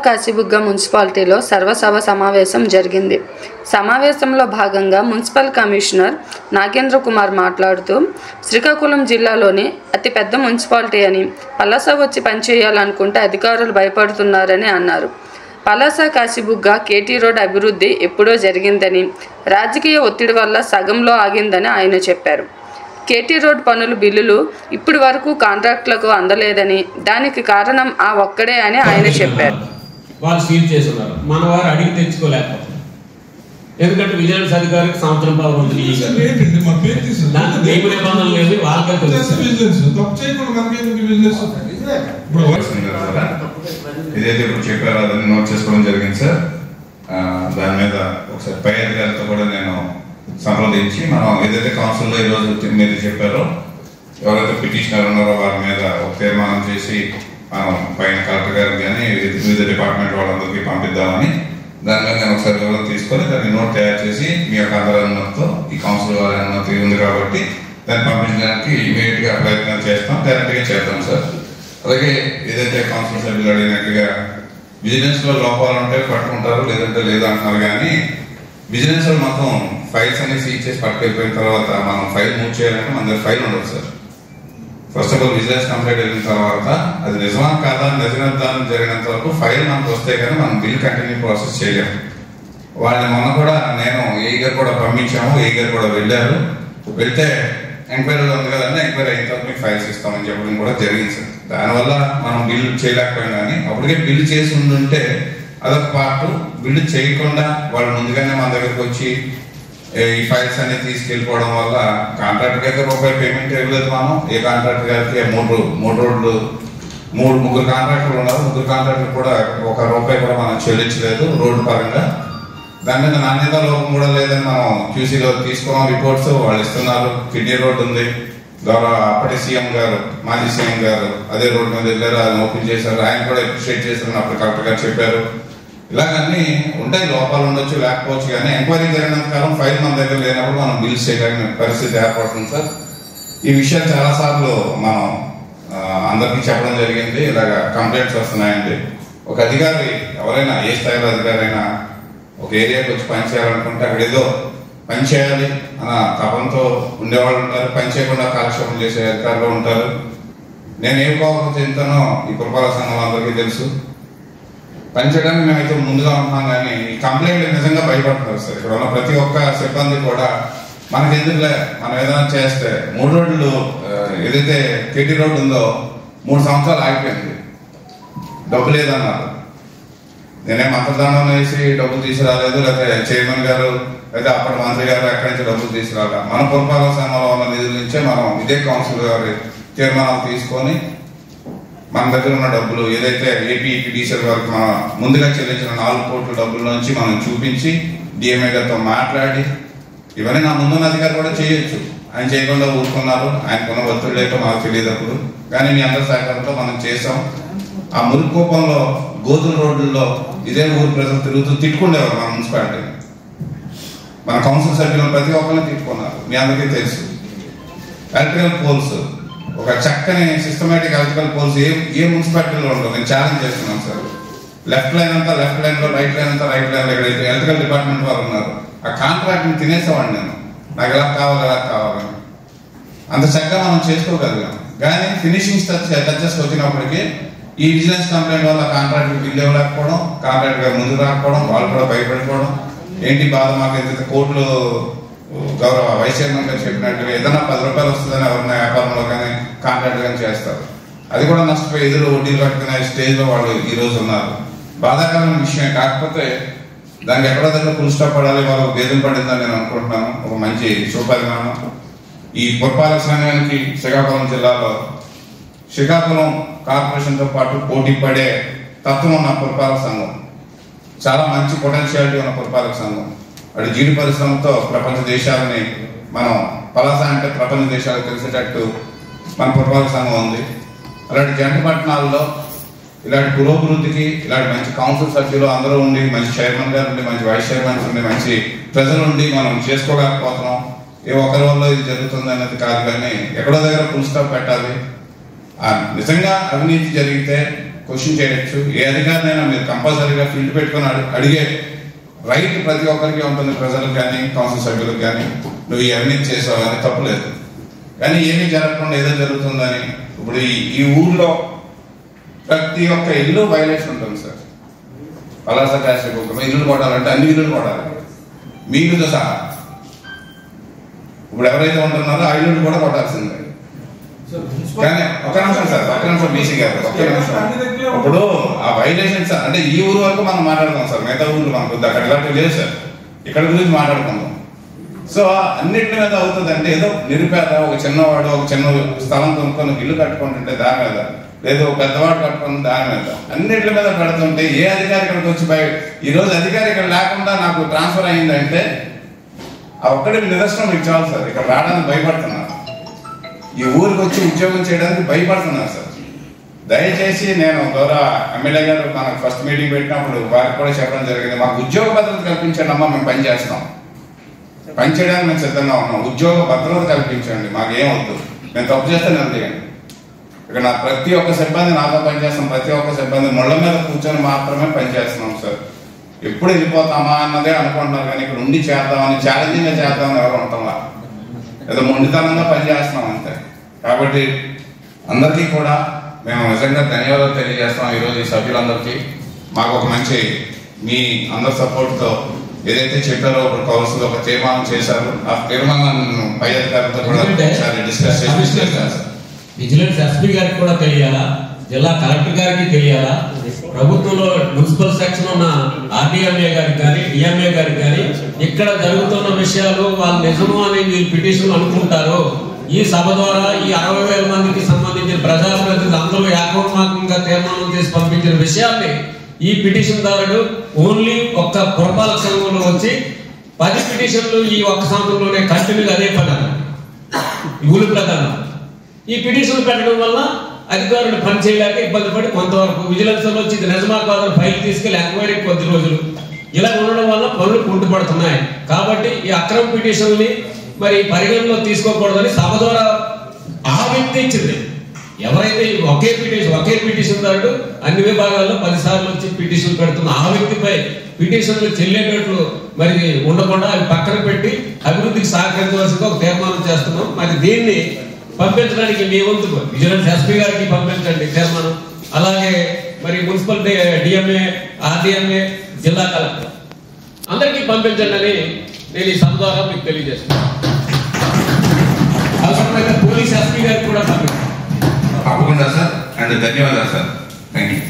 కాశీబుగ్గ మున్సిపాలిటీలో సర్వసభ సమావేశం జరిగింది. సమావేశంలో భాగంగా మున్సిపల్ కమిషనర్ నాగేంద్ర కుమార్ మాట్లాడుతూ, శ్రీకాకుళం జిల్లాలోని అతిపెద్ద మున్సిపాలిటీ అని, పలాస వచ్చి పనిచేయాలనుకుంటే అధికారులు భయపడుతున్నారని అన్నారు. పలాస కాశీబుగ్గ కేటీ రోడ్ అభివృద్ధి ఎప్పుడో జరిగిందని, రాజకీయ ఒత్తిడి వల్ల సగంలో ఆగిందని ఆయన చెప్పారు. కేటీ రోడ్ పనుల బిల్లులు ఇప్పటి వరకు కాంట్రాక్టులకు అందలేదని, దానికి కారణం ఆ ఒక్కడే అని ఆయన చెప్పారు. వాళ్ళు సీల్ చేస్తున్నారు, మన వారు అడిగి తెచ్చుకోలేకపోతున్నారు. ఎందుకంటే విజిలెన్స్ అధికారికి సంవత్సరం పవర్ ఉంది. నిబంధనలు లేదు, వాళ్ళకే ఏదైతే ఇప్పుడు చెప్పారో అదని నోట్ చేసుకోవడం జరిగింది సార్. దాని మీద ఒకసారి పై అధికారితో కూడా నేను సంప్రదించి మనం ఏదైతే కౌన్సిల్లో ఈరోజు మీరు చెప్పారో ఎవరైతే పిటిషనర్ ఉన్నారో వారి మీద ఒక తీర్మానం చేసి మనం పైన కలెక్టర్ గారికి కానీ వివిధ డిపార్ట్మెంట్ వాళ్ళందరికీ పంపిద్దామని దాని మీద నేను ఒకసారి వివరణ తీసుకొని దాన్ని నోట్ తయారు చేసి మీ యొక్క అందరి అనుమతితో ఈ కౌన్సిల్ వారి అనుమతి ఉంది కాబట్టి దాన్ని పంపించడానికి ఇమీడియట్ గా ప్రయత్నం చేస్తాం, గ్యారంటీగా చేద్దాం సార్. అలాగే ఏదైతే కౌన్సిల్ సభ్యులు అడిగినట్టుగా విజిలెన్స్ లో లోపాలు ఉంటే పట్టుకుంటారు, లేదంటే లేదు అంటున్నారు. కానీ విజిలెన్స్ లో మొత్తం ఫైల్స్ అన్ని సీజ్ చేసి పట్టుకెళ్ళిపోయిన తర్వాత మనం ఫైల్ మూవ్ చేయాలంటే మన దగ్గర ఫైల్ ఉండదు sir. First of all vigilance complaint వెళ్ళిన తర్వాత అది నిజమా కాదా నిజనిర్ధారణ జరిగినంత వరకు ఫైల్ మనకు వస్తే కానీ మనం బిల్ కంటిన్యూ ప్రాసెస్ చేయలేము. వాళ్ళని మొన్న కూడా నేను ఏ గారు కూడా పంపించాము, ఏ గారు కూడా వెళ్ళారు. వెళ్తే ఎంక్వైరీలో ఉంది కదండి, ఎంక్వైరీ అయిన తర్వాత మీకు ఫైల్స్ ఇస్తామని చెప్పడం కూడా జరిగింది సార్. దానివల్ల మనం బిల్లు చేయలేకపోయాం. కానీ అప్పటికే బిల్లు చేసి ఉండుంటే అదొక పార్ట్. బిల్లు చేయకుండా వాళ్ళు ముందుగానే మన దగ్గరకు వచ్చి ఈ ఫైల్స్ అనేది తీసుకెళ్ళిపోవడం వల్ల కాంట్రాక్టర్ అయితే రూపాయి పేమెంట్ ఇవ్వలేదు. మనం ఏ కాంట్రాక్టర్ గారికి ముగ్గురు కాంట్రాక్టర్లు ఉన్నారు, ముగ్గురు కాంట్రాక్టర్ కూడా ఒక రూపాయి కూడా మనం చెల్లించలేదు రోడ్డు పరంగా. దాని మీద నాణ్యత లోపం కూడా లేదని మనం క్యూసీలో తీసుకున్నాం రిపోర్ట్స్, వాళ్ళు ఇస్తున్నారు. కిడ్నీ రోడ్డు ఉంది, ద్వారా అప్పటి సీఎం గారు మాజీ సీఎం గారు అదే రోడ్డు మీద వెళ్ళారు, అది ఓపెన్ చేశారు. ఆయన కూడా అప్రిషియేట్ చేశారని అప్పుడు కలెక్టర్ గారు చెప్పారు. ఇలాగన్నీ ఉంటాయి, లోపాలు ఉండొచ్చు, లేకపోవచ్చు. కానీ ఎంక్వైరీ జరిగినంత కాలం ఫైల్ మన దగ్గర లేనప్పుడు మనం బిల్స్ చేయగలిగిన పరిస్థితి ఏర్పడుతుంది సార్. ఈ విషయాలు చాలాసార్లు మనం అందరికీ చెప్పడం జరిగింది. ఇలాగ కంప్లైంట్స్ వస్తున్నాయండి. ఒక అధికారి ఎవరైనా ఏ స్థాయిలో అధికారి అయినా ఒక ఏరియాకి వచ్చి పని చేయాలనుకుంటే అక్కడ ఏదో పని చేయాలి అన్న తపంతో ఉండేవాళ్ళు ఉంటారు, పని చేయకుండా కాలక్షేపం చేసే అధికారులు ఉంటారు. నేను ఏం కోపం చెందుతానో ఈ పురపాలక సంఘం అందరికీ తెలుసు. పనిచేయడానికి మేమైతే ముందుగా ఉంటున్నాం. కానీ ఈ కంప్లైంట్ నిజంగా భయపడుతున్నారు సార్. ఇక్కడ ఉన్న ప్రతి ఒక్క సిబ్బంది కూడా మనకి ఎందుకులే మనం ఏదైనా చేస్తే 3 రోడ్లు ఏదైతే కేటీ రోడ్డు ఉందో 3 సంవత్సరాలు ఆగిపోయింది, డబ్బు లేదన్నారు. నేనే మంత్రదానం వేసి డబ్బులు తీసుకురాలేదు, లేకపోతే చైర్మన్ గారు లేదా అప్పటి మంత్రి గారు ఎక్కడి నుంచి డబ్బులు తీసుకురాలి. మన పురపాలక సంఘంలో ఉన్న నిధుల నుంచే మనం ఇదే కౌన్సిల్ గారి తీర్మానాలు తీసుకొని మన దగ్గర ఉన్న డబ్బులు ఏదైతే ఏపీడీసీఎల్ వరకు మనం ముందుగా చెల్లించిన 4 కోట్ల డబ్బుల నుంచి మనం చూపించి డిఎంఏ గారితో మాట్లాడి ఇవన్నీ నా ముందున్న అధికారి కూడా చేయొచ్చు. ఆయన చేయకుండా ఊరుకున్నారు. ఆయనకున్న ఒత్తిడి లేక మాకు తెలియదప్పుడు. కానీ మీ అందరి సహకారంతో మనం చేసాం. ఆ మురికోపంలో గోధుమ రోడ్లలో ఇదే ఊరు ప్రజలు తిరుగుతూ తిట్టుకునేవారు మన మున్సిపాలిటీ. మన కౌన్సిల్ సభ్యులను ప్రతి ఒక్కరిని తిట్టుకున్నారు, మీ అందరికీ తెలుసు. ఎలక్ట్రికల్ పోల్స్, ఒక చక్కని సిస్టమేటిక్ ఎలక్ట్రికల్ పోల్స్ ఏ మున్సిపాలిటీలో ఉండవు. నేను ఛాలెంజ్ చేస్తున్నాను సార్. లెఫ్ట్ లైన్ అంతా లెఫ్ట్ లైన్ లో, రైట్ లైన్ అంతా రైట్ లైన్ లో. ఎక్కడైతే ఎలక్ట్రికల్ డిపార్ట్మెంట్ వారు ఉన్నారు ఆ కాంట్రాక్ట్ ని తినేసేవాడిని నేను. నాకు ఎలా కావాలని అంత చక్కగా మనం చేసుకోగలిగాం. కానీ ఫినిషింగ్ టచెస్ వచ్చినప్పటికీ ఈ విజిలెన్స్ కంప్లైంట్ వల్ల కాంట్రాక్ట్ బిల్లు ఇవ్వలేకపోవడం, కాంట్రాక్ట్ గారు ముందుకు రాకపోవడం, వాళ్ళు కూడా భయపడిపోవడం. ఏంటి బాధ మాకు ఏదైతే కోర్టులు గౌరవ వైస్ చైర్మన్ గారు చెప్పినట్టుగా ఏదైనా 10 రూపాయలు వస్తుందని ఎవరైనా వ్యాపారంలో కానీ కాంట్రాక్ట్ కానీ చేస్తారు. అది కూడా నష్టపోయి ఎదురు వడ్డీలు కట్టుకునే స్టేజ్ లో వాళ్ళు ఈ రోజు ఉన్నారు. బాధాకరమైన విషయం. కాకపోతే దానికి ఎక్కడో దగ్గర ఫుల్ స్టాప్ పడాలి, వాళ్ళకు భేదం పడిందని నేను అనుకుంటున్నాను. ఒక మంచి శుభపరిణామం. ఈ పురపాలక సంఘానికి శ్రీకాకుళం జిల్లాలో శ్రీకాకుళం కార్పొరేషన్ తో పాటు పోటీ పడే తత్వం ఉన్న పురపాలక సంఘం, చాలా మంచి పొటెన్షియాలిటీ ఉన్న పురపాలక సంఘం. అటు జీడి పరిశ్రమతో ప్రపంచ దేశాలని మనం పలాస అంటే ప్రపంచ దేశాలకు తెలిసేటట్టు మన పురపాలక సంఘం ఉంది. అలాంటి జంట పట్టణాల్లో ఇలాంటి పురోభివృద్ధికి ఇలాంటి మంచి కౌన్సిల్ సభ్యులు అందరూ ఉండి, మంచి చైర్మన్ గారు ఉండి, మంచి వైస్ చైర్మన్స్ ఉండి, మంచి ప్రజలు ఉండి మనం చేసుకోలేకపోతున్నాం. ఏ ఒక్కరి వల్ల ఇది జరుగుతుంది అనేది కాదు. కానీ ఎక్కడో దగ్గర ఫుల్ స్టాప్ పెట్టాలి. నిజంగా అవినీతి జరిగితే క్వశ్చన్ చేయొచ్చు. ఏ అధికారినైనా మీరు కంపల్సరీగా ఫీల్డ్ పెట్టుకొని అడిగే రైట్ ప్రతి ఒక్కరికి ఉంటుంది, ప్రజలకు కానీ కౌన్సిల్ సభ్యులకు కానీ. నువ్వు ఇవన్నీ చేసావు అని తప్పులేదు, కానీ ఏమీ జరగకుండా ఏదో జరుగుతుందని. ఇప్పుడు ఈ ఊర్లో ప్రతి ఒక్క ఇల్లు వైలేషన్ ఉంటుంది సార్. పలాస కాశ్యప్ ఒక ఇల్లు కొట్టాలంటే అన్ని ఇల్లులు కొట్టాలి, మీ ఇల్లుతో సహా. ఇప్పుడు ఎవరైతే ఉంటున్నారో ఆ ఇల్లు కూడా కొట్టాల్సిందే. కానీ ఒక్క నిమిషం సార్, ఒక్క నిమిషం బీసీ గారు, ఒక్క నిమిషం. ఇప్పుడు ఆ వైలేషన్స్ అంటే ఈ ఊరు వరకు మనం మాట్లాడదాం సార్, మిగతా ఊర్లు మనకు అక్కడ ఇలాంటివి లేదు సార్, ఇక్కడ గురించి మాట్లాడుకుందాం. సో అన్నింటి మీద అవుతుంది అంటే ఏదో నిరుపేద ఒక చిన్నవాడు ఒక చిన్న స్థలం కొనుక్కొని ఇల్లు కట్టుకుంటుంటే దాని మీద, లేదు పెద్దవాడు కట్టుకుని దాని మీద, అన్నింటి మీద పెడుతుంటే ఏ అధికారి ఇక్కడికి వచ్చి ఈ రోజు అధికారి ఇక్కడ లేకుండా నాకు ట్రాన్స్ఫర్ అయిందంటే ఆ ఒక్కడి నిదర్శనం మీకు చాలు సార్. ఇక్కడ రావడానికి భయపడుతున్నారు, ఈ ఊరికి వచ్చి ఉద్యోగం చేయడానికి భయపడుతున్నారు సార్. దయచేసి నేను గౌరవ ఎమ్మెల్యే గారు మనకు ఫస్ట్ మీటింగ్ పెట్టినప్పుడు వారికి కూడా చెప్పడం జరిగింది, మాకు ఉద్యోగ భద్రత కల్పించండి అమ్మా, మేము పని చేస్తాం, పని చేయడానికి మేము సిద్ధంగా ఉన్నాం, ఉద్యోగ భద్రత కల్పించండి, మాకు ఏమవుద్దు, మేము తప్పు చేస్తే నిర్ణయండి. ఇక్కడ నా ప్రతి ఒక్క సిబ్బంది నాతో పనిచేస్తాం, ప్రతి ఒక్క సిబ్బంది ముళ్ళ మీద కూర్చొని మాత్రమే పనిచేస్తున్నాం సార్. ఎప్పుడు వెళ్ళిపోతామా అన్నదే అనుకుంటున్నారు, కానీ ఇక్కడ ఉండి చేద్దామని ఛాలెంజింగ్గా చేద్దామని ఎవరు ఉంటామా, ఏదో మొండితనంగా పనిచేస్తున్నాం అంతే. కాబట్టి అందరికీ కూడా మేము నిజంగా ధన్యవాదాలు తెలియజేస్తాం ఈరోజు ఈ సభ్యులందరికీ. మాకు ఒక మంచి మీ అందరి సపోర్ట్తో ఏదైతే చెప్పారో ఒక కౌన్సిల్ ఒక తీర్మానం చేశారు, ఆ తీర్మానాన్ని పై అధికారులతో కూడా డిస్కస్ చేశారు. విజిలెన్స్ ఎస్పీ గారికి కూడా తెలియాలా, జిల్లా కలెక్టర్ గారికి తెలియాలా, ప్రభుత్వంలో మున్సిపల్ సెక్షన్ ఉన్న ఆర్డీఎంఏ గారికి కానీ డిఎంఏ గారికి కానీ ఇక్కడ జరుగుతున్న విషయాలు వాళ్ళు నిజము అని వీళ్ళు పిటిషన్ అనుకుంటారు. ఈ సభ ద్వారా ఈ 60,000 మందికి సంబంధించిన ప్రజాప్రతినిధులు అందరూ ఏకోన్మాకంగా తీర్మానం చేసి పంపించిన విషయాల్ని ఈ పిటిషన్ దారుడు ఓన్లీ ఒక్క పురపాలక సంఘంలో వచ్చి 10 పిటిషన్లు ఈ ఒక్క సంవత్సరంలోనే కంటిన్యూగా అదే పని ఊరు ప్రధానం. ఈ పిటిషన్లు పెట్టడం వల్ల అధికారులు పని చేయలేక ఇబ్బంది పడి కొంతవరకు విజిలెన్స్ వచ్చి నిజమా కాదని ఫైల్ తీసుకెళ్లి ఎంక్వైరీ కొద్ది రోజులు ఇలా ఉండడం వల్ల పనులు కుంటుపడుతున్నాయి. కాబట్టి ఈ అక్రమ పిటిషన్ని మరి పరిగణలో తీసుకోకూడదని సభ ద్వారా ఆ వ్యక్తి ఇచ్చింది. ఎవరైతే ఒకే పిటిషన్ దారుడు అన్ని విభాగాల్లో 10 సార్లు వచ్చి పిటిషన్లు పెడుతున్న ఆ వ్యక్తిపై పిటిషన్లు చెల్లేటట్లు మరి ఉండకుండా అవి పక్కన పెట్టి అభివృద్ధికి సహకరించవలసిందిగా ఒక తీర్మానం చేస్తున్నాం. మరి దీన్ని పంపించడానికి మీ వంతు విజిలెన్స్ ఎస్పీ గారికి పంపించండి తీర్మానం, అలాగే మరి మున్సిపల్ డిఎంఏ ఆర్డీఎంఏ జిల్లా కలెక్టర్ అందరికీ పంపించండి అని నేను ఈ సభ ద్వారా మీకు తెలియజేస్తున్నాను. అవసరమైతే పోలీస్ ఎస్పీ గారికి కూడా పంపించండి. తప్పకుండా సార్, అండ్ ధన్యవాదాలు సార్, థ్యాంక్ యూ.